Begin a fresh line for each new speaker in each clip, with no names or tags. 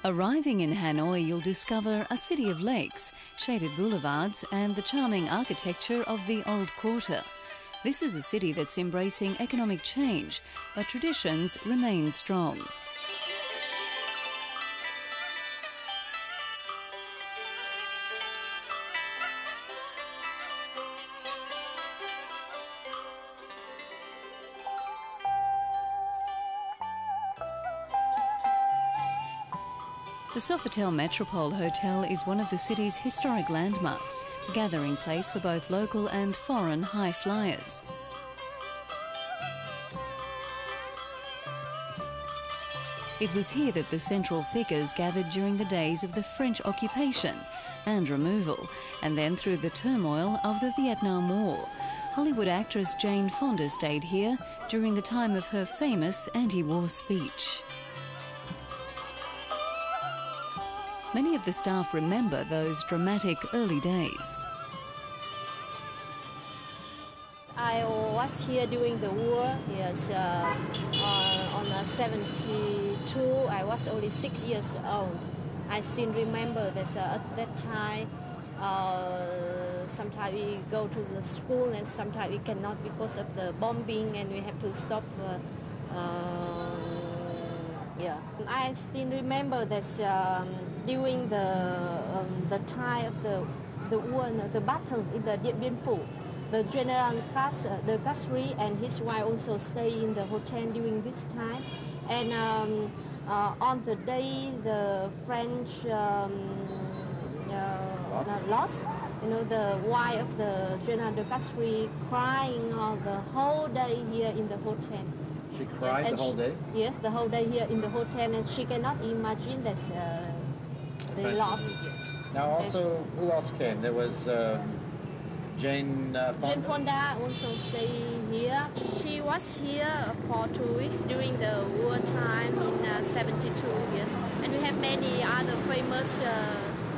Arriving in Hanoi, you'll discover a city of lakes, shaded boulevards and the charming architecture of the Old Quarter. This is a city that's embracing economic change, but traditions remain strong. The Sofitel Metropole Hotel is one of the city's historic landmarks, a gathering place for both local and foreign high flyers. It was here that the central figures gathered during the days of the French occupation and removal, and then through the turmoil of the Vietnam War. Hollywood actress Jane Fonda stayed here during the time of her famous anti-war speech. Many of the staff remember those dramatic early days.
I was here during the war, yes, on 72. I was only 6 years old. I still remember that at that time, sometimes we go to the school and sometimes we cannot because of the bombing and we have to stop. Yeah, I still remember that during the time of the war, the battle in the Điện Biên Phủ, the General de Castries and his wife also stay in the hotel during this time. And on the day the French lost, you know, the wife of the General de Castries crying the whole day here in the hotel.
She cried the whole day?
Yes, the whole day here in the hotel, and she cannot imagine that they lost. Yes.
Now also, who else came? There was Jane Fonda?
Jane Fonda also stayed here. She was here for 2 weeks during the war time in 72 years. And we have many other famous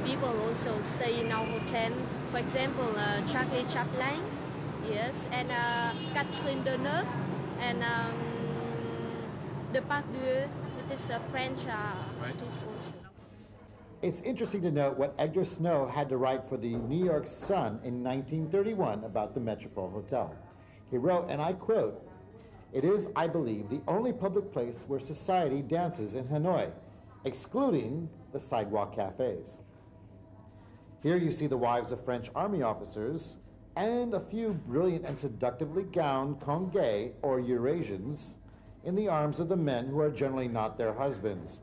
people also stay in our hotel. For example, Charlie Chaplin, yes, and Catherine Deneuve, and Depardieu, it is a French artist also.
It's interesting to note what Edgar Snow had to write for the New York Sun in 1931 about the Metropole Hotel. He wrote, and I quote, "It is, I believe, the only public place where society dances in Hanoi, excluding the sidewalk cafes. Here you see the wives of French army officers and a few brilliant and seductively gowned Congais or Eurasians in the arms of the men who are generally not their husbands.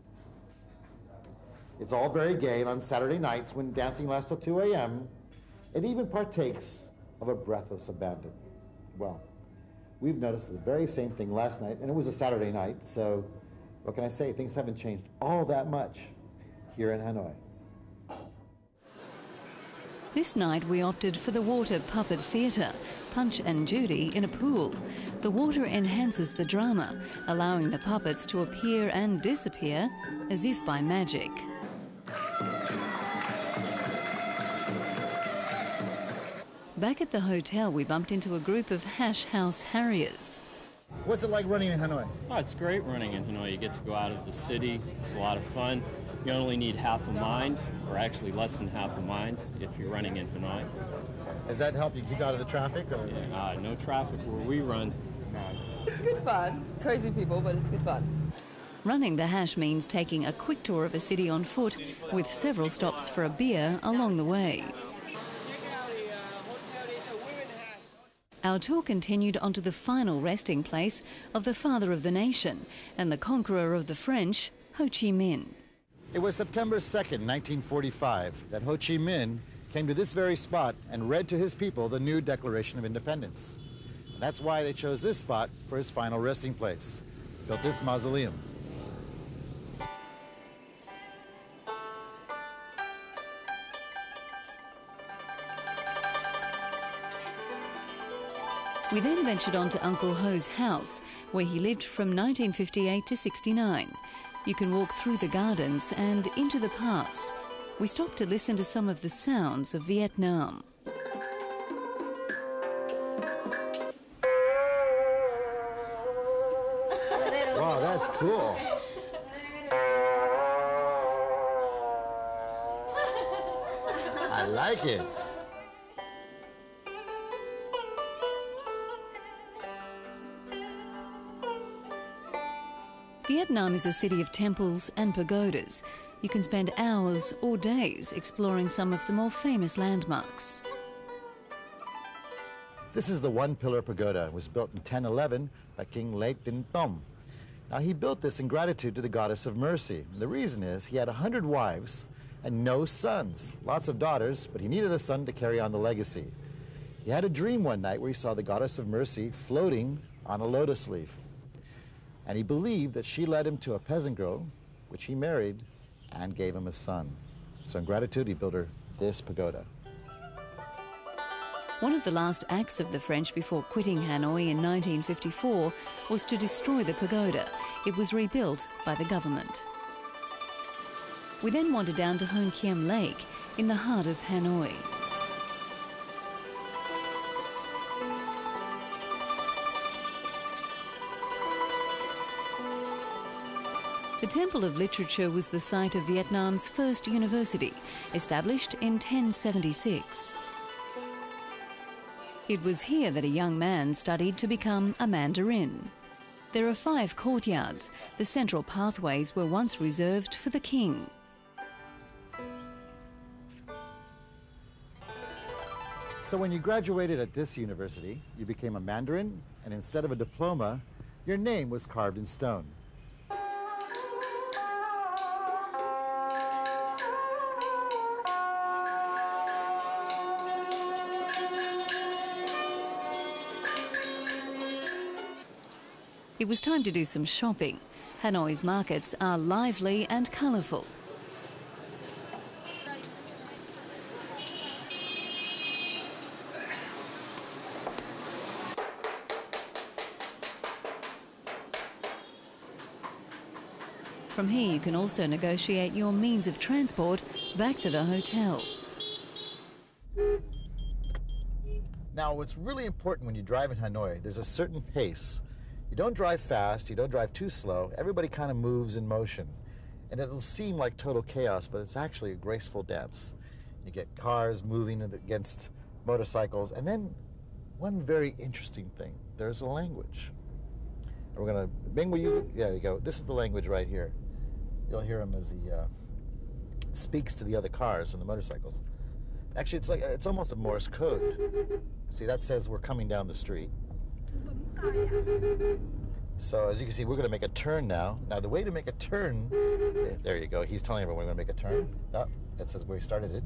It's all very gay, and on Saturday nights when dancing lasts till 2 a.m., it even partakes of a breathless abandon." Well, we've noticed the very same thing last night, and it was a Saturday night, so what can I say? Things haven't changed all that much here in Hanoi.
This night we opted for the water puppet theatre, Punch and Judy in a pool. The water enhances the drama, allowing the puppets to appear and disappear as if by magic. Back at the hotel, we bumped into a group of hash house harriers.
What's it like running in Hanoi?
Oh, it's great running in Hanoi. You get to go out of the city. It's a lot of fun. You only need half a mind, or actually less than half a mind, if you're running in Hanoi.
Does that help you keep out of the traffic? Or?
Yeah, no traffic where we run.
It's good fun. Crazy people, but it's good fun.
Running the hash means taking a quick tour of a city on foot, with several stops for a beer along the way. Our tour continued onto the final resting place of the father of the nation and the conqueror of the French, Ho Chi Minh.
It was September 2nd, 1945, that Ho Chi Minh came to this very spot and read to his people the new Declaration of Independence. And that's why they chose this spot for his final resting place, built this mausoleum.
We then ventured on to Uncle Ho's house, where he lived from 1958 to 69. You can walk through the gardens and into the past. We stopped to listen to some of the sounds of Vietnam.
Wow, that's cool. like it.
Vietnam is a city of temples and pagodas. You can spend hours or days exploring some of the more famous landmarks.
This is the one-pillar pagoda. It was built in 1011 by King Lê Tinh Tông. Now, he built this in gratitude to the goddess of mercy. The reason is he had 100 wives and no sons. Lots of daughters, but he needed a son to carry on the legacy. He had a dream one night where he saw the goddess of mercy floating on a lotus leaf. And he believed that she led him to a peasant girl, which he married, and gave him a son. So in gratitude, he built her this pagoda.
One of the last acts of the French before quitting Hanoi in 1954 was to destroy the pagoda. It was rebuilt by the government. We then wandered down to Hon Kiem Lake in the heart of Hanoi. The Temple of Literature was the site of Vietnam's first university, established in 1076. It was here that a young man studied to become a mandarin. There are 5 courtyards. The central pathways were once reserved for the king.
So when you graduated at this university, you became a mandarin, and instead of a diploma, your name was carved in stone.
It was time to do some shopping. Hanoi's markets are lively and colourful. From here you can also negotiate your means of transport back to the hotel.
Now, what's really important when you drive in Hanoi, there's a certain pace. You don't drive fast, you don't drive too slow. Everybody kind of moves in motion. And it'll seem like total chaos, but it's actually a graceful dance. You get cars moving against motorcycles. And then one very interesting thing, there's a language. And we're going to, Bing, will you, there you go. This is the language right here. You'll hear him as he speaks to the other cars and the motorcycles. Actually, it's almost a Morse code. See, that says we're coming down the street. So as you can see, we're going to make a turn now. Now the way to make a turn, there you go. He's telling everyone we're going to make a turn. Oh, that says where he started it.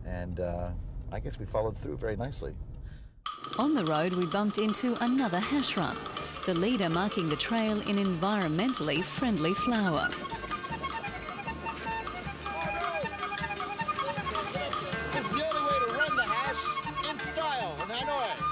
And I guess we followed through very nicely.
On the road, we bumped into another hash run, the leader marking the trail in environmentally friendly flour.
This is the only way to run the hash in style in Hanoi.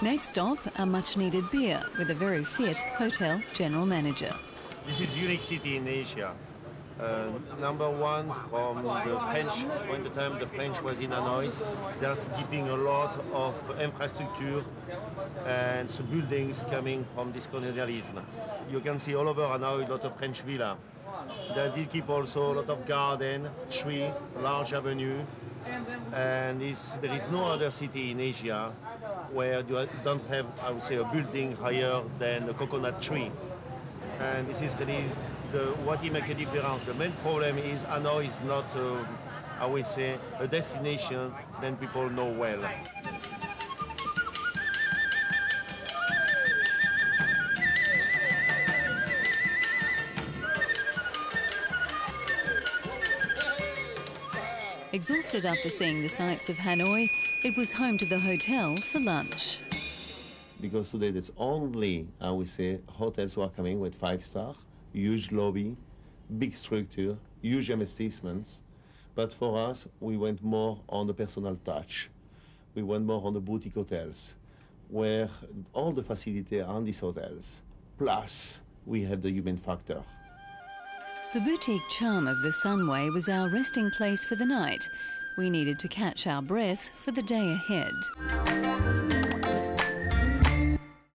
Next stop, a much-needed beer with a very fit hotel general manager.
This is unique city in Asia. Number one from the French, when the time the French was in Hanoi, they're keeping a lot of infrastructure and buildings coming from this colonialism. You can see all over Hanoi a lot of French villas. They did keep also a lot of garden, tree, large avenue, and there is no other city in Asia where you don't have, I would say, a building higher than a coconut tree. And this is really what makes a difference. The main problem is Hanoi is not, I would say, a destination that people know well.
Exhausted after seeing the sights of Hanoi, it was home to the hotel for lunch.
Because today there's only, I would say, hotels who are coming with 5-star, huge lobby, big structure, huge investments. But for us, we went more on the personal touch. We went more on the boutique hotels, where all the facilities are in these hotels. Plus, we have the human factor.
The boutique charm of the Sunway was our resting place for the night. We needed to catch our breath for the day ahead.